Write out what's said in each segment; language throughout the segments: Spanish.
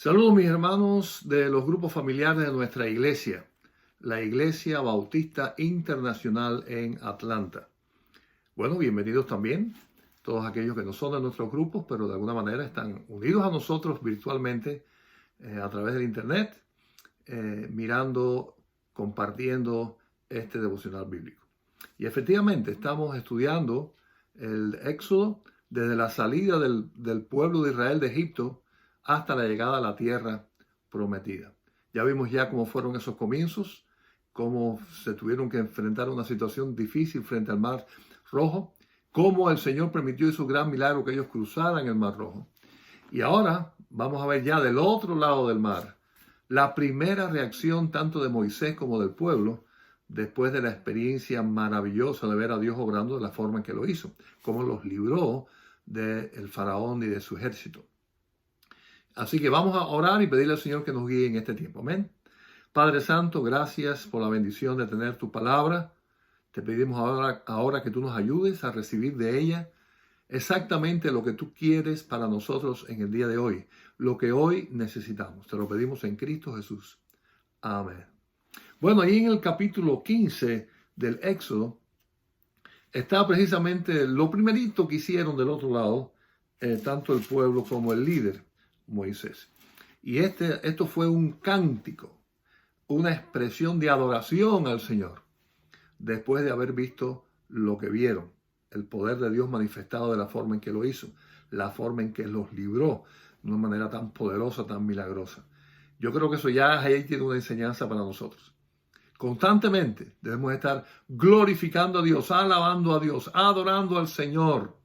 Saludos mis hermanos de los grupos familiares de nuestra iglesia, la Iglesia Bautista Internacional en Atlanta. Bueno, bienvenidos también todos aquellos que no son de nuestros grupos, pero de alguna manera están unidos a nosotros virtualmente a través del internet, mirando, compartiendo este devocional bíblico. Y efectivamente estamos estudiando el Éxodo desde la salida del pueblo de Israel de Egipto hasta la llegada a la tierra prometida. Ya vimos ya cómo fueron esos comienzos, cómo se tuvieron que enfrentar a una situación difícil frente al Mar Rojo, cómo el Señor permitió y su gran milagro que ellos cruzaran el Mar Rojo. Y ahora vamos a ver ya del otro lado del mar la primera reacción tanto de Moisés como del pueblo después de la experiencia maravillosa de ver a Dios obrando de la forma en que lo hizo, cómo los libró del faraón y de su ejército. Así que vamos a orar y pedirle al Señor que nos guíe en este tiempo. Amén. Padre Santo, gracias por la bendición de tener tu palabra. Te pedimos ahora que tú nos ayudes a recibir de ella exactamente lo que tú quieres para nosotros en el día de hoy, lo que hoy necesitamos. Te lo pedimos en Cristo Jesús. Amén. Bueno, ahí en el capítulo 15 del Éxodo está precisamente lo primerito que hicieron del otro lado, tanto el pueblo como el líder, Moisés. Y esto fue un cántico, una expresión de adoración al Señor, después de haber visto lo que vieron, el poder de Dios manifestado de la forma en que lo hizo, la forma en que los libró de una manera tan poderosa, tan milagrosa. Yo creo que eso ya ahí tiene una enseñanza para nosotros. Constantemente debemos estar glorificando a Dios, alabando a Dios, adorando al Señor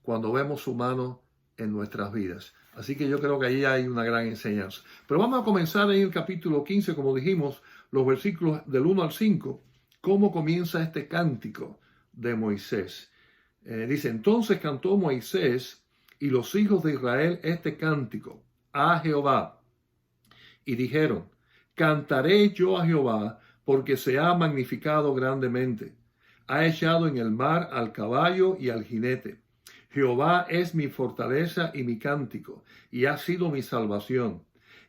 cuando vemos su mano en nuestras vidas. Así que yo creo que ahí hay una gran enseñanza. Pero vamos a comenzar en el capítulo 15, como dijimos, los versículos del 1 al 5, cómo comienza este cántico de Moisés. Dice, entonces cantó Moisés y los hijos de Israel este cántico a Jehová. Y dijeron, cantaré yo a Jehová porque se ha magnificado grandemente. Ha echado en el mar al caballo y al jinete. Jehová es mi fortaleza y mi cántico, y ha sido mi salvación.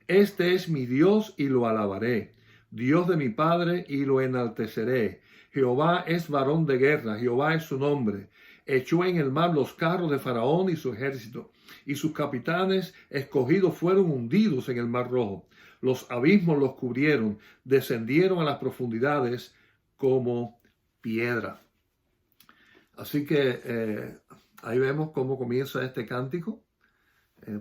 Este es mi Dios y lo alabaré, Dios de mi Padre y lo enalteceré. Jehová es varón de guerra, Jehová es su nombre. Echó en el mar los carros de Faraón y su ejército, y sus capitanes escogidos fueron hundidos en el mar Rojo. Los abismos los cubrieron, descendieron a las profundidades como piedra. Así que ahí vemos cómo comienza este cántico,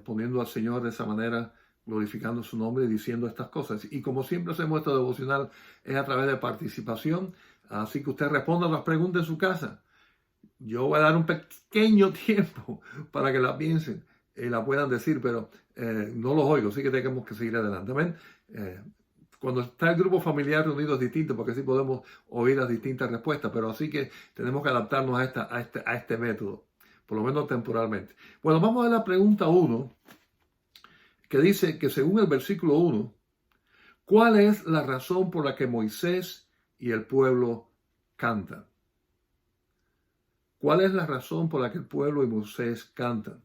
poniendo al Señor de esa manera, glorificando su nombre y diciendo estas cosas. Y como siempre hacemos esto devocional, es a través de participación. Así que usted responda a las preguntas en su casa. Yo voy a dar un pequeño tiempo para que la piensen y la puedan decir, pero no los oigo, así que tenemos que seguir adelante. ¿Ven? Cuando está el grupo familiar reunido es distinto, porque así podemos oír las distintas respuestas, pero así que tenemos que adaptarnos a este método, por lo menos temporalmente. Bueno, vamos a la pregunta 1, que dice que según el versículo 1, ¿cuál es la razón por la que Moisés y el pueblo cantan? ¿Cuál es la razón por la que el pueblo y Moisés cantan?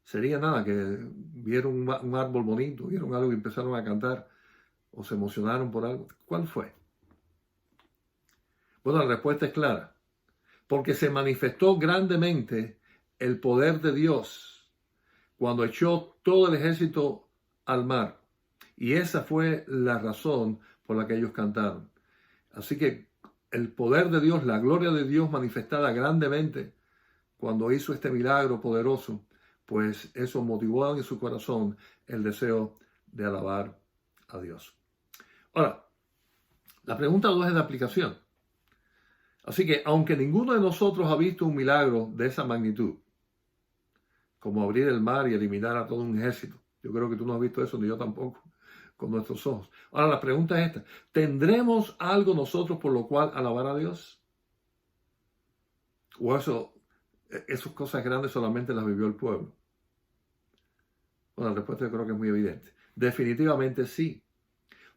Sería nada, que vieron un árbol bonito, vieron algo y empezaron a cantar, o se emocionaron por algo. ¿Cuál fue? Bueno, la respuesta es clara. Porque se manifestó grandemente el poder de Dios cuando echó todo el ejército al mar. Y esa fue la razón por la que ellos cantaron. Así que el poder de Dios, la gloria de Dios manifestada grandemente cuando hizo este milagro poderoso, pues eso motivó en su corazón el deseo de alabar a Dios. Ahora, la pregunta 2 es de aplicación. Así que, aunque ninguno de nosotros ha visto un milagro de esa magnitud, como abrir el mar y eliminar a todo un ejército, yo creo que tú no has visto eso, ni yo tampoco, con nuestros ojos. Ahora, la pregunta es esta: ¿tendremos algo nosotros por lo cual alabar a Dios? ¿O esas cosas grandes solamente las vivió el pueblo? Bueno, la respuesta yo creo que es muy evidente. Definitivamente sí.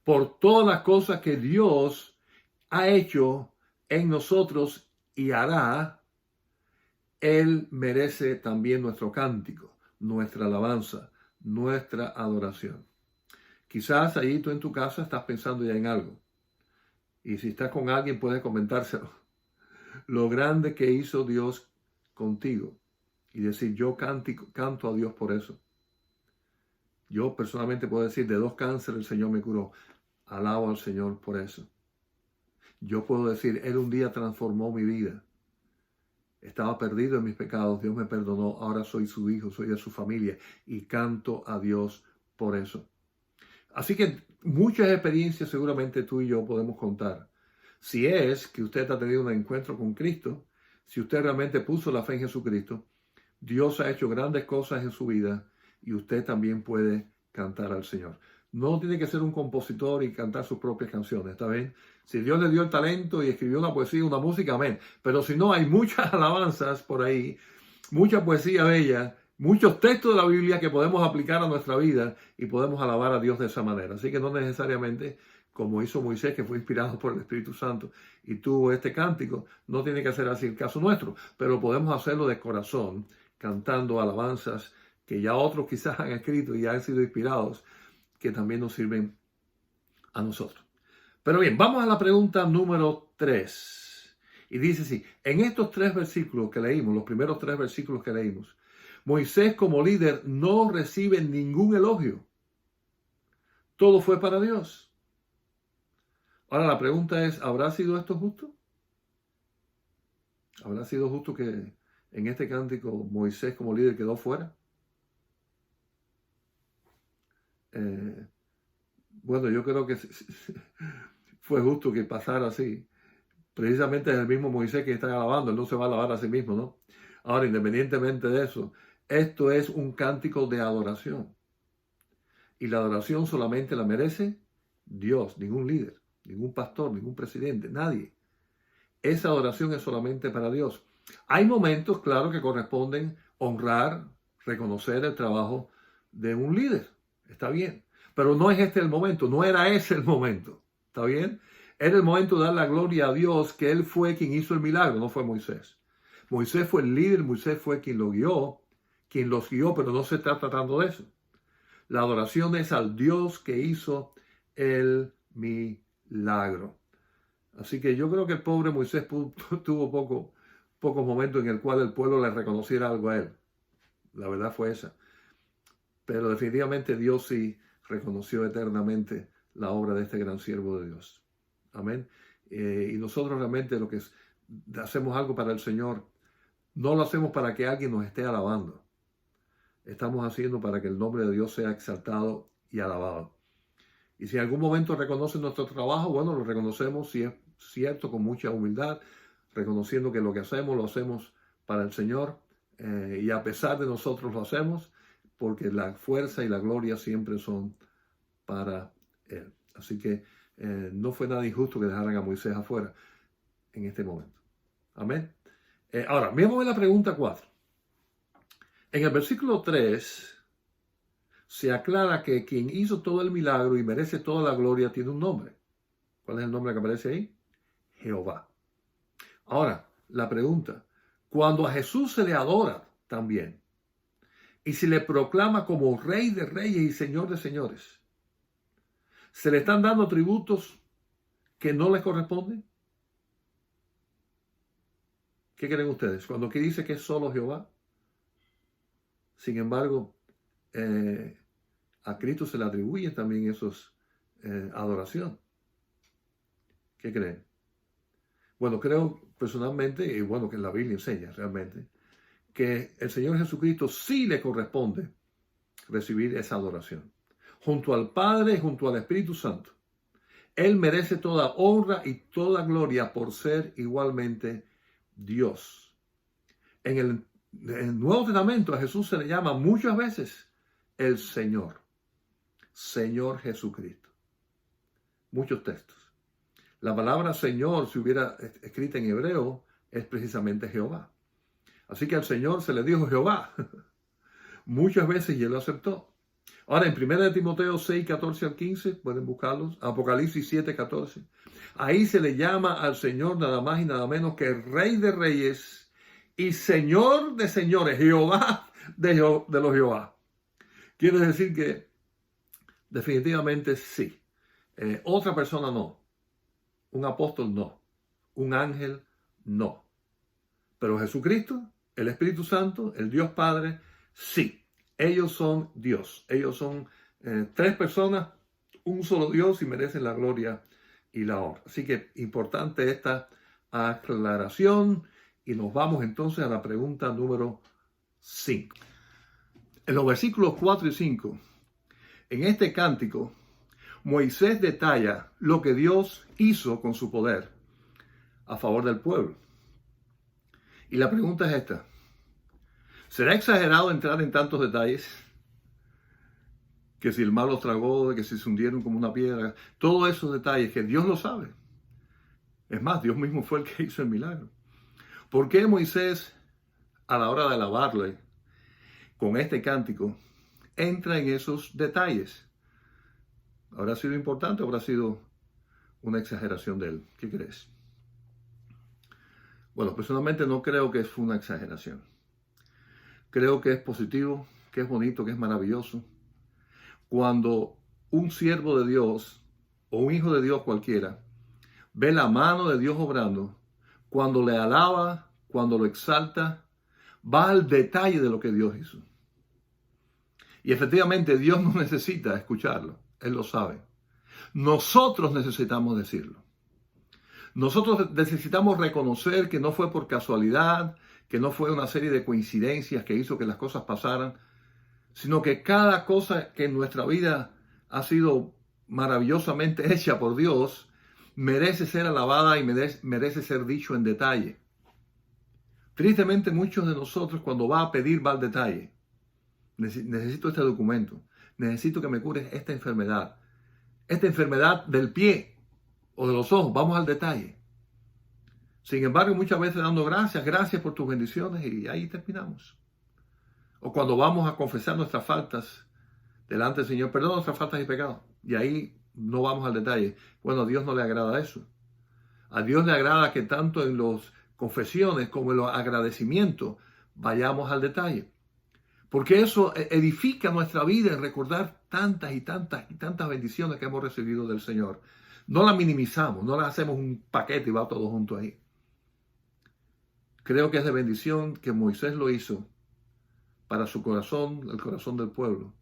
Por todas las cosas que Dios ha hecho en nosotros y hará, Él merece también nuestro cántico, nuestra alabanza, nuestra adoración. Quizás ahí tú en tu casa estás pensando ya en algo. Y si estás con alguien puedes comentárselo. Lo grande que hizo Dios contigo. Y decir, yo canto a Dios por eso. Yo personalmente puedo decir, de 2 cánceres el Señor me curó. Alabo al Señor por eso. Yo puedo decir, Él un día transformó mi vida. Estaba perdido en mis pecados, Dios me perdonó, ahora soy su hijo, soy de su familia y canto a Dios por eso. Así que muchas experiencias seguramente tú y yo podemos contar. Si es que usted ha tenido un encuentro con Cristo, si usted realmente puso la fe en Jesucristo, Dios ha hecho grandes cosas en su vida y usted también puede cantar al Señor. No tiene que ser un compositor y cantar sus propias canciones, ¿está bien? Si Dios le dio el talento y escribió una poesía, una música, amén. Pero si no, hay muchas alabanzas por ahí, mucha poesía bella, muchos textos de la Biblia que podemos aplicar a nuestra vida y podemos alabar a Dios de esa manera. Así que no necesariamente, como hizo Moisés, que fue inspirado por el Espíritu Santo y tuvo este cántico, no tiene que ser así el caso nuestro, pero podemos hacerlo de corazón, cantando alabanzas que ya otros quizás han escrito y han sido inspirados, que también nos sirven a nosotros. Pero bien, vamos a la pregunta número 3. Y dice así, en estos 3 versículos que leímos, los primeros 3 versículos que leímos, Moisés como líder no recibe ningún elogio. Todo fue para Dios. Ahora la pregunta es, ¿habrá sido esto justo? ¿Habrá sido justo que en este cántico Moisés como líder quedó fuera? Bueno, yo creo que fue justo que pasara así. Precisamente es el mismo Moisés que está alabando, él no se va a alabar a sí mismo, ¿no? Ahora, independientemente de eso, esto es un cántico de adoración. Y la adoración solamente la merece Dios, ningún líder, ningún pastor, ningún presidente, nadie. Esa adoración es solamente para Dios. Hay momentos, claro, que corresponden honrar, reconocer el trabajo de un líder. Está bien. Pero no es este el momento, no era ese el momento. ¿Está bien? Era el momento de dar la gloria a Dios, que Él fue quien hizo el milagro, no fue Moisés. Moisés fue el líder, Moisés fue quien lo guió, quien los guió, pero no se está tratando de eso. La adoración es al Dios que hizo el milagro. Así que yo creo que el pobre Moisés tuvo pocos momentos en el cual el pueblo le reconociera algo a él. La verdad fue esa. Pero definitivamente Dios sí reconoció eternamente la obra de este gran siervo de Dios. Amén. Y nosotros realmente lo que hacemos algo para el Señor, no lo hacemos para que alguien nos esté alabando. Estamos haciendo para que el nombre de Dios sea exaltado y alabado. Y si en algún momento reconocen nuestro trabajo, bueno, lo reconocemos, si es cierto, con mucha humildad, reconociendo que lo que hacemos lo hacemos para el Señor, y a pesar de nosotros lo hacemos, porque la fuerza y la gloria siempre son para Él. Así que no fue nada injusto que dejaran a Moisés afuera en este momento. Amén. Ahora, miremos la pregunta 4. En el versículo 3 se aclara que quien hizo todo el milagro y merece toda la gloria tiene un nombre. ¿Cuál es el nombre que aparece ahí? Jehová. Ahora, la pregunta, cuando a Jesús se le adora también y se le proclama como Rey de Reyes y Señor de Señores, ¿se le están dando tributos que no les corresponden? ¿Qué creen ustedes? Cuando aquí dice que es solo Jehová, sin embargo, a Cristo se le atribuyen también esos adoración. ¿Qué creen? Bueno, creo personalmente, y bueno, que la Biblia enseña realmente, que el Señor Jesucristo sí le corresponde recibir esa adoración. Junto al Padre y junto al Espíritu Santo. Él merece toda honra y toda gloria por ser igualmente Dios. En el Nuevo Testamento a Jesús se le llama muchas veces el Señor. Señor Jesucristo. Muchos textos. La palabra Señor, si hubiera escrita en hebreo, es precisamente Jehová. Así que al Señor se le dijo Jehová muchas veces y Él lo aceptó. Ahora, en 1 Timoteo 6, 14 al 15, pueden buscarlos, Apocalipsis 7, 14. Ahí se le llama al Señor nada más y nada menos que Rey de Reyes y Señor de Señores, Jehová de los Jehová. Quiere decir que definitivamente sí. Otra persona no. Un apóstol no. Un ángel no. Pero Jesucristo, el Espíritu Santo, el Dios Padre, sí. Ellos son Dios. Ellos son tres personas, un solo Dios y merecen la gloria y la honra. Así que importante esta aclaración y nos vamos entonces a la pregunta número 5. En los versículos 4 y 5, en este cántico, Moisés detalla lo que Dios hizo con su poder a favor del pueblo. Y la pregunta es esta: ¿será exagerado entrar en tantos detalles? Que si el mar los tragó, que si se hundieron como una piedra, todos esos detalles que Dios lo sabe. Es más, Dios mismo fue el que hizo el milagro. ¿Por qué Moisés, a la hora de alabarle con este cántico, entra en esos detalles? ¿Habrá sido importante o habrá sido una exageración de él? ¿Qué crees? Bueno, personalmente no creo que fue una exageración. Creo que es positivo, que es bonito, que es maravilloso. Cuando un siervo de Dios o un hijo de Dios cualquiera ve la mano de Dios obrando, cuando le alaba, cuando lo exalta, va al detalle de lo que Dios hizo. Y efectivamente Dios no necesita escucharlo, Él lo sabe. Nosotros necesitamos decirlo. Nosotros necesitamos reconocer que no fue por casualidad, que no fue una serie de coincidencias que hizo que las cosas pasaran, sino que cada cosa que en nuestra vida ha sido maravillosamente hecha por Dios merece ser alabada y merece ser dicho en detalle. Tristemente, muchos de nosotros cuando va a pedir va al detalle. Necesito este documento, necesito que me cures esta enfermedad del pie o de los ojos, vamos al detalle. Sin embargo, muchas veces dando gracias por tus bendiciones y ahí terminamos. O cuando vamos a confesar nuestras faltas delante del Señor, perdón nuestras faltas y pecados, y ahí no vamos al detalle. Bueno, a Dios no le agrada eso. A Dios le agrada que tanto en las confesiones como en los agradecimientos vayamos al detalle. Porque eso edifica nuestra vida en recordar tantas y tantas bendiciones que hemos recibido del Señor. No las minimizamos, no las hacemos un paquete y va todo junto ahí. Creo que es de bendición que Moisés lo hizo para su corazón, el corazón del pueblo,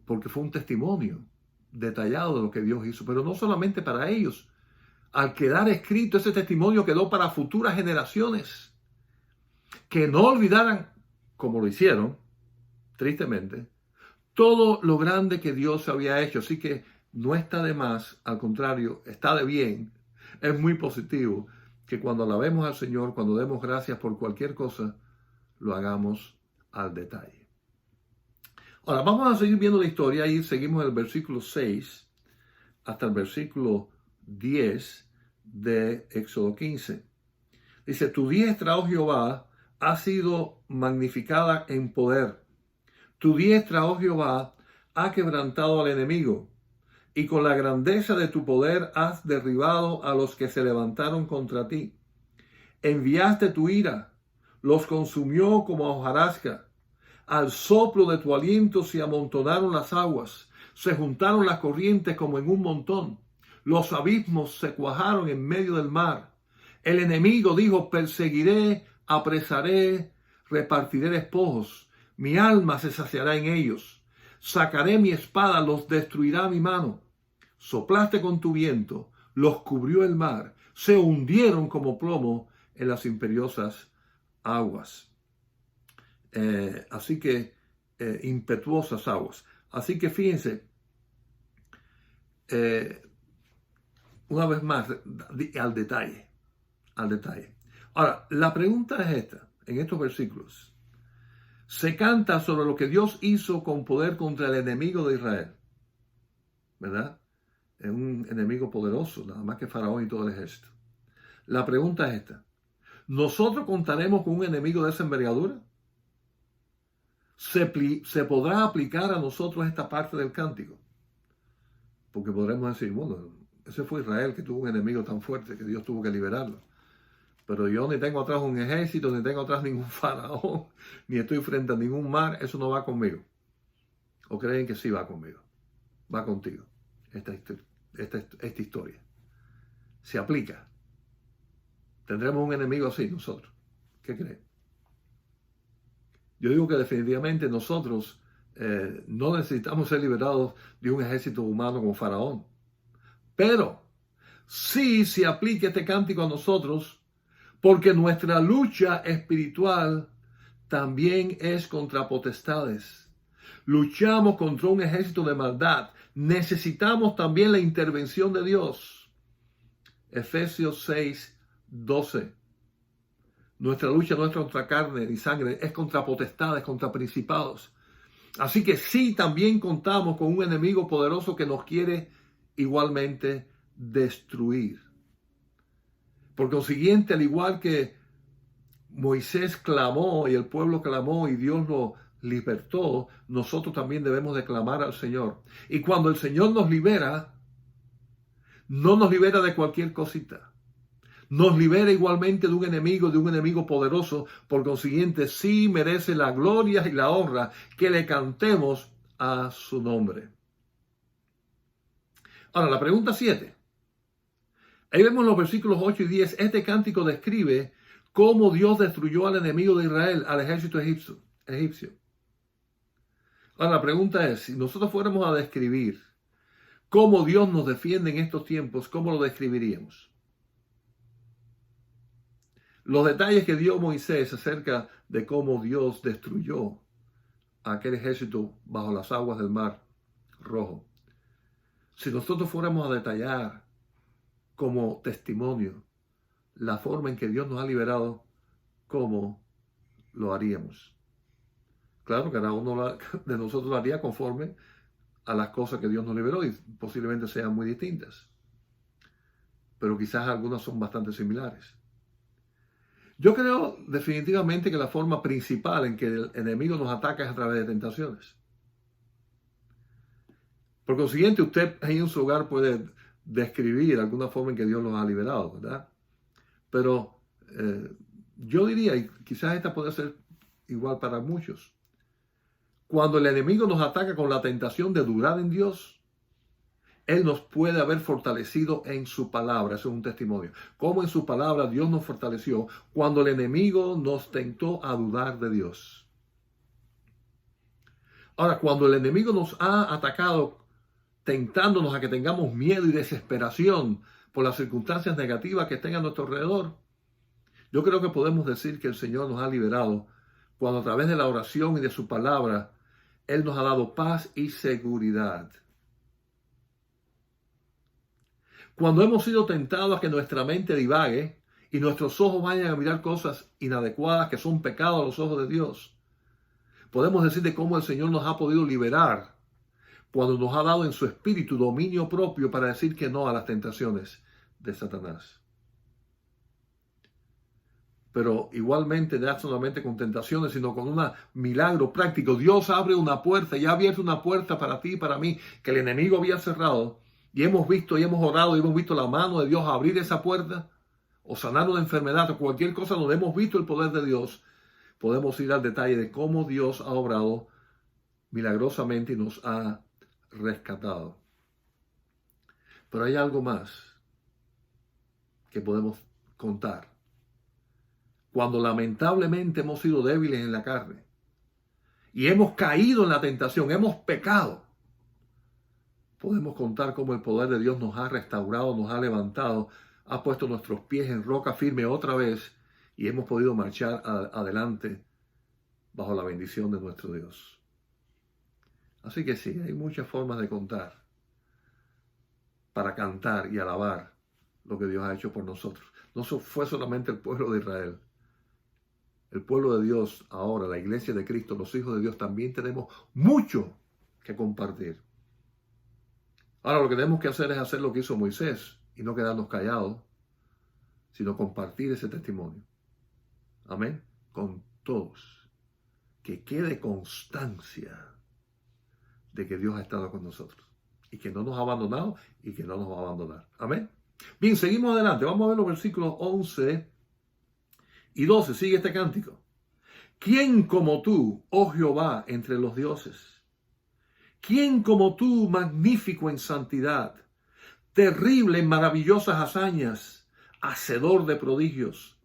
porque fue un testimonio detallado de lo que Dios hizo, pero no solamente para ellos. Al quedar escrito, ese testimonio quedó para futuras generaciones que no olvidaran, como lo hicieron, tristemente, todo lo grande que Dios había hecho. Así que no está de más, al contrario, está de bien, es muy positivo que cuando alabemos al Señor, cuando demos gracias por cualquier cosa, lo hagamos al detalle. Ahora, vamos a seguir viendo la historia y seguimos el versículo 6 hasta el versículo 10 de Éxodo 15. Dice: tu diestra, oh Jehová, ha sido magnificada en poder. Tu diestra, oh Jehová, ha quebrantado al enemigo, y con la grandeza de tu poder has derribado a los que se levantaron contra ti. Enviaste tu ira, los consumió como a hojarasca. Al soplo de tu aliento se amontonaron las aguas, se juntaron las corrientes como en un montón. Los abismos se cuajaron en medio del mar. El enemigo dijo: perseguiré, apresaré, repartiré despojos. Mi alma se saciará en ellos. Sacaré mi espada, los destruirá mi mano. Soplaste con tu viento, los cubrió el mar. Se hundieron como plomo en las imperiosas aguas. Así que impetuosas aguas. Así que fíjense, una vez más, al detalle. Ahora, la pregunta es esta, en estos versículos. Se canta sobre lo que Dios hizo con poder contra el enemigo de Israel, ¿verdad? Es un enemigo poderoso, nada más que Faraón y todo el ejército. La pregunta es esta: ¿nosotros contaremos con un enemigo de esa envergadura? ¿Se podrá aplicar a nosotros esta parte del cántico? Porque podremos decir, bueno, ese fue Israel que tuvo un enemigo tan fuerte que Dios tuvo que liberarlo. Pero yo ni tengo atrás un ejército, ni tengo atrás ningún faraón, ni estoy frente a ningún mar, eso no va conmigo. ¿O creen que sí va conmigo? Va contigo. Esta historia. Se aplica. ¿Tendremos un enemigo así nosotros? ¿Qué creen? Yo digo que definitivamente nosotros no necesitamos ser liberados de un ejército humano como Faraón. Pero sí se aplica este cántico a nosotros porque nuestra lucha espiritual también es contra potestades. Luchamos contra un ejército de maldad. Necesitamos también la intervención de Dios. Efesios 6, 12. Nuestra lucha no es contra carne ni sangre, es contra potestades, contra principados. Así que sí, también contamos con un enemigo poderoso que nos quiere igualmente destruir. Por consiguiente, al igual que Moisés clamó y el pueblo clamó y Dios lo libertó, nosotros también debemos de clamar al Señor. Y cuando el Señor nos libera, no nos libera de cualquier cosita. Nos libera igualmente de un enemigo poderoso. Por consiguiente, sí merece la gloria y la honra que le cantemos a su nombre. Ahora, la pregunta 7. Ahí vemos en los versículos 8 y 10, este cántico describe cómo Dios destruyó al enemigo de Israel, al ejército egipcio. Ahora, la pregunta es, si nosotros fuéramos a describir cómo Dios nos defiende en estos tiempos, ¿cómo lo describiríamos? Los detalles que dio Moisés acerca de cómo Dios destruyó a aquel ejército bajo las aguas del Mar Rojo. Si nosotros fuéramos a detallar como testimonio la forma en que Dios nos ha liberado, ¿cómo lo haríamos? Claro, cada uno de nosotros lo haría conforme a las cosas que Dios nos liberó y posiblemente sean muy distintas. Pero quizás algunas son bastante similares. Yo creo definitivamente que la forma principal en que el enemigo nos ataca es a través de tentaciones. Por consiguiente, usted ahí en su hogar puede describir alguna forma en que Dios los ha liberado, ¿verdad? Pero yo diría, y quizás esta puede ser igual para muchos, cuando el enemigo nos ataca con la tentación de dudar en Dios, Él nos puede haber fortalecido en su palabra. Eso es un testimonio. Como en su palabra Dios nos fortaleció cuando el enemigo nos tentó a dudar de Dios. Ahora, cuando el enemigo nos ha atacado tentándonos a que tengamos miedo y desesperación por las circunstancias negativas que estén a nuestro alrededor, yo creo que podemos decir que el Señor nos ha liberado cuando a través de la oración y de su palabra, Él nos ha dado paz y seguridad. Cuando hemos sido tentados a que nuestra mente divague y nuestros ojos vayan a mirar cosas inadecuadas que son pecados a los ojos de Dios, podemos decir de cómo el Señor nos ha podido liberar cuando nos ha dado en su espíritu dominio propio para decir que no a las tentaciones de Satanás. Pero igualmente no solamente con tentaciones, sino con un milagro práctico. Dios abre una puerta y ha abierto una puerta para ti y para mí que el enemigo había cerrado. Y hemos visto y hemos orado y hemos visto la mano de Dios abrir esa puerta o sanar una enfermedad o cualquier cosa donde hemos visto el poder de Dios. Podemos ir al detalle de cómo Dios ha obrado milagrosamente y nos ha rescatado. Pero hay algo más que podemos contar. Cuando lamentablemente hemos sido débiles en la carne y hemos caído en la tentación, hemos pecado, podemos contar cómo el poder de Dios nos ha restaurado, nos ha levantado, ha puesto nuestros pies en roca firme otra vez y hemos podido marchar adelante bajo la bendición de nuestro Dios. Así que sí, hay muchas formas de contar para cantar y alabar lo que Dios ha hecho por nosotros. No fue solamente el pueblo de Israel. El pueblo de Dios ahora, la iglesia de Cristo, los hijos de Dios, también tenemos mucho que compartir. Ahora lo que tenemos que hacer es hacer lo que hizo Moisés y no quedarnos callados, sino compartir ese testimonio. Amén. Con todos. Que quede constancia de que Dios ha estado con nosotros y que no nos ha abandonado y que no nos va a abandonar. Amén. Bien, seguimos adelante. Vamos a ver los versículos 11 y 12. Sigue este cántico. ¿Quién como tú, oh Jehová, entre los dioses? ¿Quién como tú, magnífico en santidad, terrible en maravillosas hazañas, hacedor de prodigios?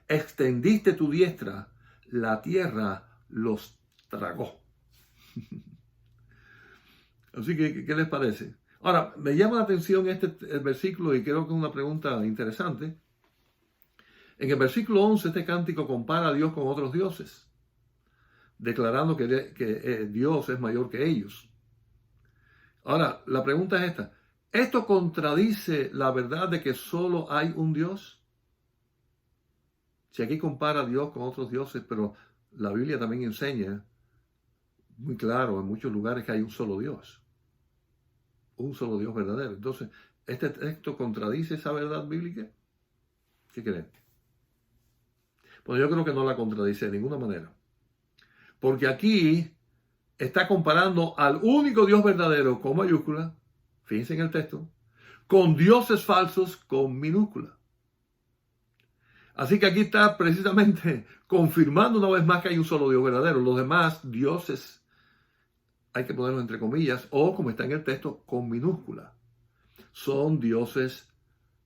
Extendiste tu diestra, la tierra los tragó. Así que, ¿qué les parece? Ahora, me llama la atención el versículo y creo que es una pregunta interesante. En el versículo 11, este cántico compara a Dios con otros dioses, declarando que Dios es mayor que ellos. Ahora, la pregunta es esta. ¿Esto contradice la verdad de que solo hay un Dios? Si aquí compara a Dios con otros dioses, pero la Biblia también enseña muy claro en muchos lugares que hay un solo Dios verdadero. Entonces, ¿este texto contradice esa verdad bíblica? ¿Qué creen? Pues yo creo que no la contradice de ninguna manera. Porque aquí está comparando al único Dios verdadero con mayúscula, fíjense en el texto, con dioses falsos con minúscula. Así que aquí está precisamente confirmando una vez más que hay un solo Dios verdadero. Los demás dioses hay que ponerlos entre comillas, o como está en el texto, con minúscula. Son dioses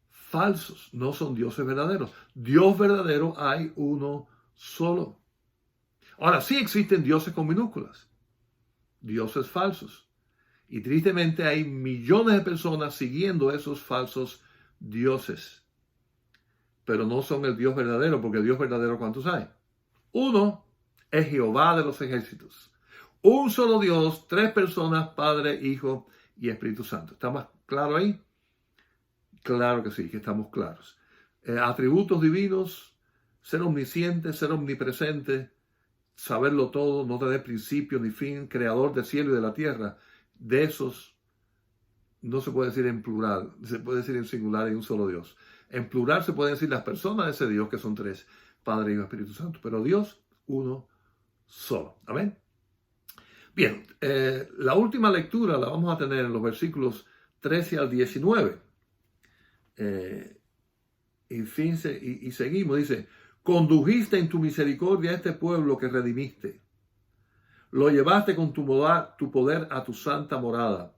falsos, no son dioses verdaderos. Dios verdadero hay uno solo. Ahora sí existen dioses con minúsculas, dioses falsos. Y tristemente hay millones de personas siguiendo esos falsos dioses. Pero no son el Dios verdadero, porque Dios verdadero, ¿cuántos hay? Uno es Jehová de los ejércitos. Un solo Dios, tres personas, Padre, Hijo y Espíritu Santo. ¿Está más claro ahí? Claro que sí, que estamos claros. Atributos divinos, ser omnisciente, ser omnipresente, saberlo todo, no tener principio ni fin, creador del cielo y de la tierra. De esos no se puede decir en plural, se puede decir en singular y un solo Dios. En plural se pueden decir las personas de ese Dios, que son tres, Padre, Hijo y Espíritu Santo, pero Dios, uno solo. Amén. Bien, la última lectura la vamos a tener en los versículos 13 al 19. Y seguimos, dice, condujiste en tu misericordia a este pueblo que redimiste. Lo llevaste con tu poder a tu santa morada.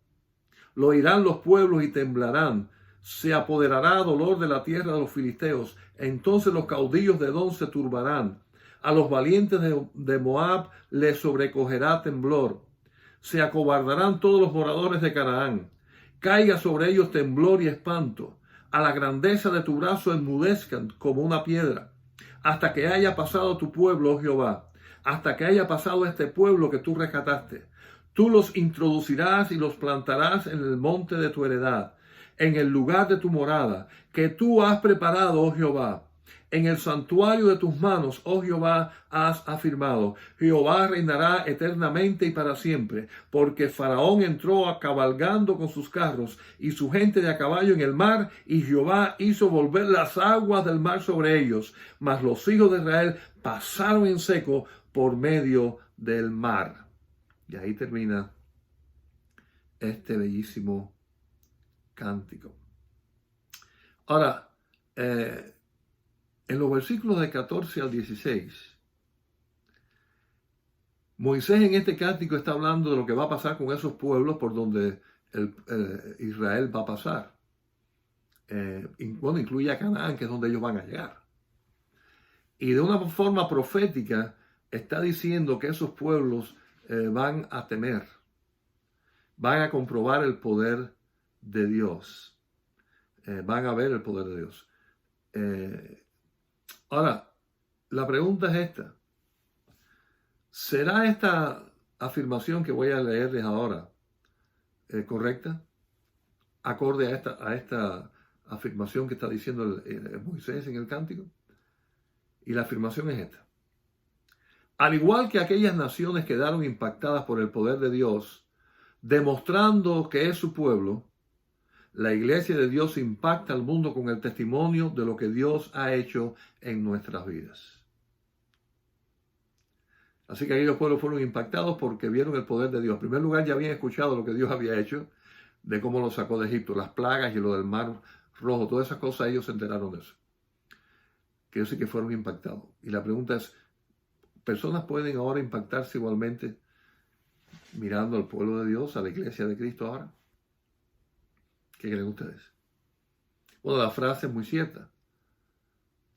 Lo oirán los pueblos y temblarán. Se apoderará dolor de la tierra de los filisteos. Entonces los caudillos de Edom se turbarán. A los valientes de Moab les sobrecogerá temblor. Se acobardarán todos los moradores de Canaán. Caiga sobre ellos temblor y espanto. A la grandeza de tu brazo enmudezcan como una piedra. Hasta que haya pasado tu pueblo, oh Jehová. Hasta que haya pasado este pueblo que tú rescataste. Tú los introducirás y los plantarás en el monte de tu heredad, en el lugar de tu morada, que tú has preparado, oh Jehová. En el santuario de tus manos, oh Jehová, has afirmado. Jehová reinará eternamente y para siempre, porque Faraón entró cabalgando con sus carros y su gente de a caballo en el mar, y Jehová hizo volver las aguas del mar sobre ellos. Mas los hijos de Israel pasaron en seco por medio del mar. Y ahí termina este bellísimo cántico. Ahora, en los versículos de 14 al 16, Moisés en este cántico está hablando de lo que va a pasar con esos pueblos por donde Israel va a pasar. Bueno, incluye a Canaán, que es donde ellos van a llegar. Y de una forma profética está diciendo que esos pueblos van a temer, van a comprobar el poder de Dios, van a ver el poder de Dios. Ahora, la pregunta es esta. ¿Será esta afirmación que voy a leerles ahora correcta? Acorde a esta afirmación que está diciendo Moisés en el cántico. Y la afirmación es esta. Al igual que aquellas naciones quedaron impactadas por el poder de Dios, demostrando que es su pueblo, la iglesia de Dios impacta al mundo con el testimonio de lo que Dios ha hecho en nuestras vidas. Así que aquellos pueblos fueron impactados porque vieron el poder de Dios. En primer lugar, ya habían escuchado lo que Dios había hecho, de cómo los sacó de Egipto, las plagas y lo del mar rojo, todas esas cosas, ellos se enteraron de eso. Que ellos sí que fueron impactados. Y la pregunta es, ¿personas pueden ahora impactarse igualmente mirando al pueblo de Dios, a la iglesia de Cristo ahora? ¿Qué creen ustedes? Bueno, la frase es muy cierta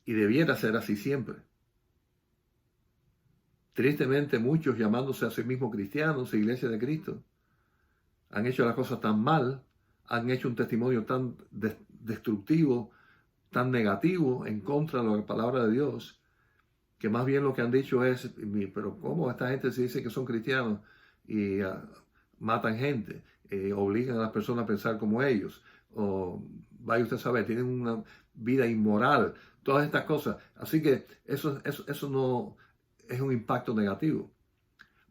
y debiera ser así siempre. Tristemente, muchos llamándose a sí mismos cristianos, iglesia de Cristo, han hecho las cosas tan mal, han hecho un testimonio tan destructivo, tan negativo en contra de la palabra de Dios, que más bien lo que han dicho es, pero ¿cómo esta gente se dice que son cristianos y matan gente, obligan a las personas a pensar como ellos, o vaya usted a saber, tienen una vida inmoral, todas estas cosas? Así que eso no es un impacto negativo.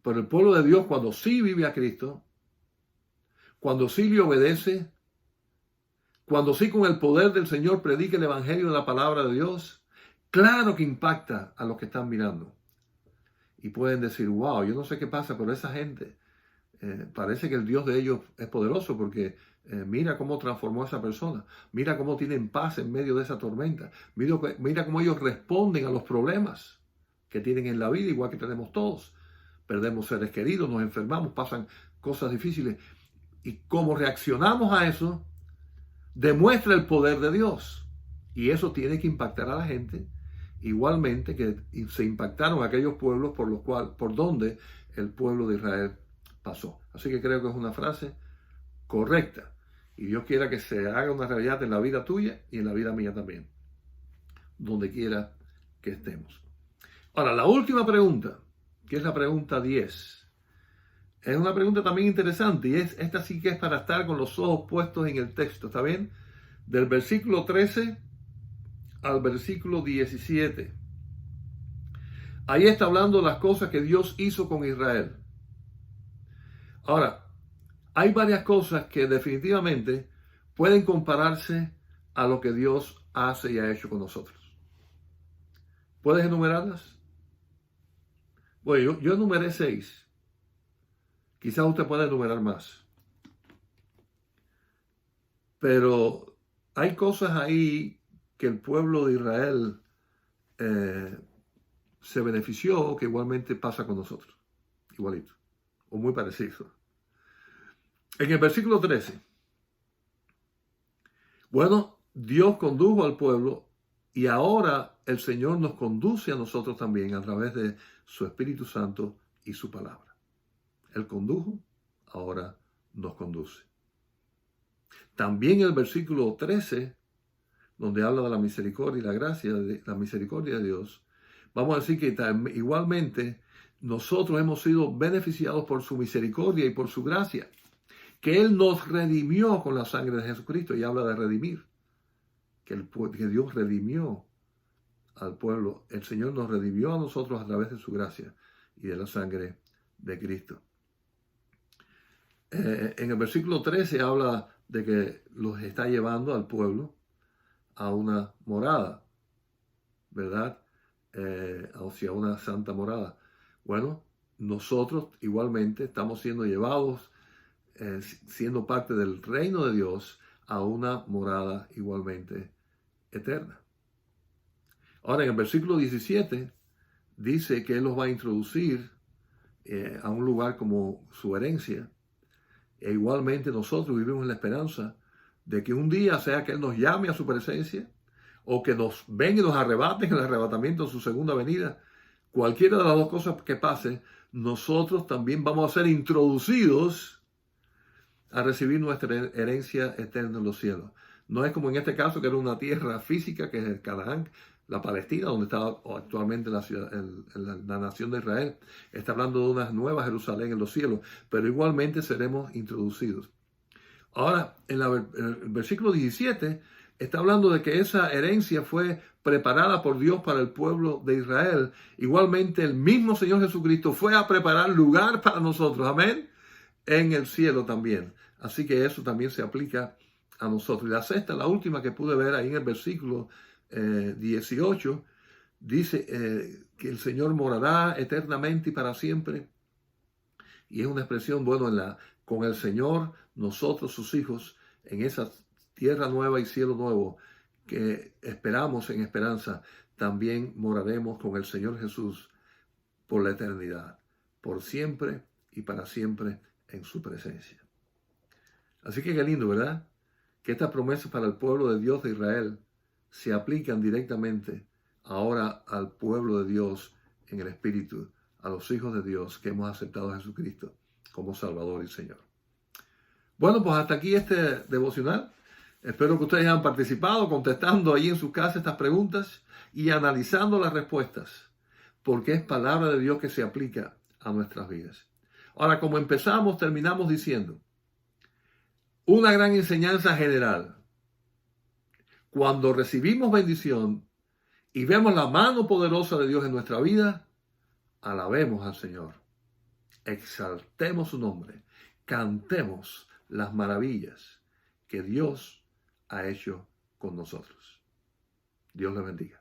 Pero el pueblo de Dios, cuando sí vive a Cristo, cuando sí le obedece, cuando sí con el poder del Señor predica el Evangelio de la palabra de Dios, claro que impacta a los que están mirando. Y pueden decir, wow, yo no sé qué pasa, pero esa gente, parece que el Dios de ellos es poderoso porque mira cómo transformó a esa persona, mira cómo tienen paz en medio de esa tormenta, mira cómo ellos responden a los problemas que tienen en la vida, igual que tenemos todos. Perdemos seres queridos, nos enfermamos, pasan cosas difíciles. Y cómo reaccionamos a eso demuestra el poder de Dios. Y eso tiene que impactar a la gente, igualmente que se impactaron aquellos pueblos por donde el pueblo de Israel pasó. Así que creo que es una frase correcta. Y Dios quiera que se haga una realidad en la vida tuya y en la vida mía también, donde quiera que estemos. Ahora, la última pregunta, que es la pregunta 10. Es una pregunta también interesante y esta sí que es para estar con los ojos puestos en el texto, ¿está bien? Del versículo 13 al versículo 17. Ahí está hablando de las cosas que Dios hizo con Israel. Ahora, hay varias cosas que definitivamente pueden compararse a lo que Dios hace y ha hecho con nosotros. ¿Puedes enumerarlas? Bueno, yo enumeré 6. Quizás usted pueda enumerar más. Pero hay cosas ahí que el pueblo de Israel se benefició, que igualmente pasa con nosotros. Igualito. O muy parecido. En el versículo 13. Bueno, Dios condujo al pueblo y ahora el Señor nos conduce a nosotros también a través de su Espíritu Santo y su palabra. Él condujo, ahora nos conduce. También el versículo 13, donde habla de la misericordia y la gracia, de la misericordia de Dios, vamos a decir que igualmente nosotros hemos sido beneficiados por su misericordia y por su gracia, que Él nos redimió con la sangre de Jesucristo, y habla de redimir, que Dios redimió al pueblo. El Señor nos redimió a nosotros a través de su gracia y de la sangre de Cristo. En el versículo 13 habla de que los está llevando al pueblo a una morada, ¿verdad? Hacia una santa morada. Bueno, nosotros igualmente estamos siendo llevados, siendo parte del reino de Dios, a una morada igualmente eterna. Ahora, en el versículo 17 dice que Él los va a introducir a un lugar como su herencia. E igualmente nosotros vivimos en la esperanza de que un día, sea que Él nos llame a su presencia, o que nos venga y nos arrebate en el arrebatamiento de su segunda venida, cualquiera de las dos cosas que pase, nosotros también vamos a ser introducidos a recibir nuestra herencia eterna en los cielos. No es como en este caso, que era una tierra física, que es el Canaán, la Palestina, donde está actualmente la nación de Israel. Está hablando de una nueva Jerusalén en los cielos, pero igualmente seremos introducidos. Ahora, en el versículo 17, está hablando de que esa herencia fue preparada por Dios para el pueblo de Israel. Igualmente, el mismo Señor Jesucristo fue a preparar lugar para nosotros, amén, en el cielo también. Así que eso también se aplica a nosotros. Y la sexta, la última que pude ver ahí en el versículo 18, dice que el Señor morará eternamente y para siempre. Y es una expresión, bueno, con el Señor, nosotros, sus hijos, en esa tierra nueva y cielo nuevo que esperamos en esperanza, también moraremos con el Señor Jesús por la eternidad, por siempre y para siempre en su presencia. Así que qué lindo, ¿verdad? Que estas promesas para el pueblo de Dios de Israel se aplican directamente ahora al pueblo de Dios en el Espíritu, a los hijos de Dios que hemos aceptado a Jesucristo como Salvador y Señor. Bueno, pues hasta aquí este devocional. Espero que ustedes hayan participado contestando ahí en su casa estas preguntas y analizando las respuestas, porque es palabra de Dios que se aplica a nuestras vidas. Ahora, como empezamos, terminamos diciendo una gran enseñanza general. Cuando recibimos bendición y vemos la mano poderosa de Dios en nuestra vida, alabemos al Señor, exaltemos su nombre, cantemos las maravillas que Dios ha hecho con nosotros. Dios les bendiga.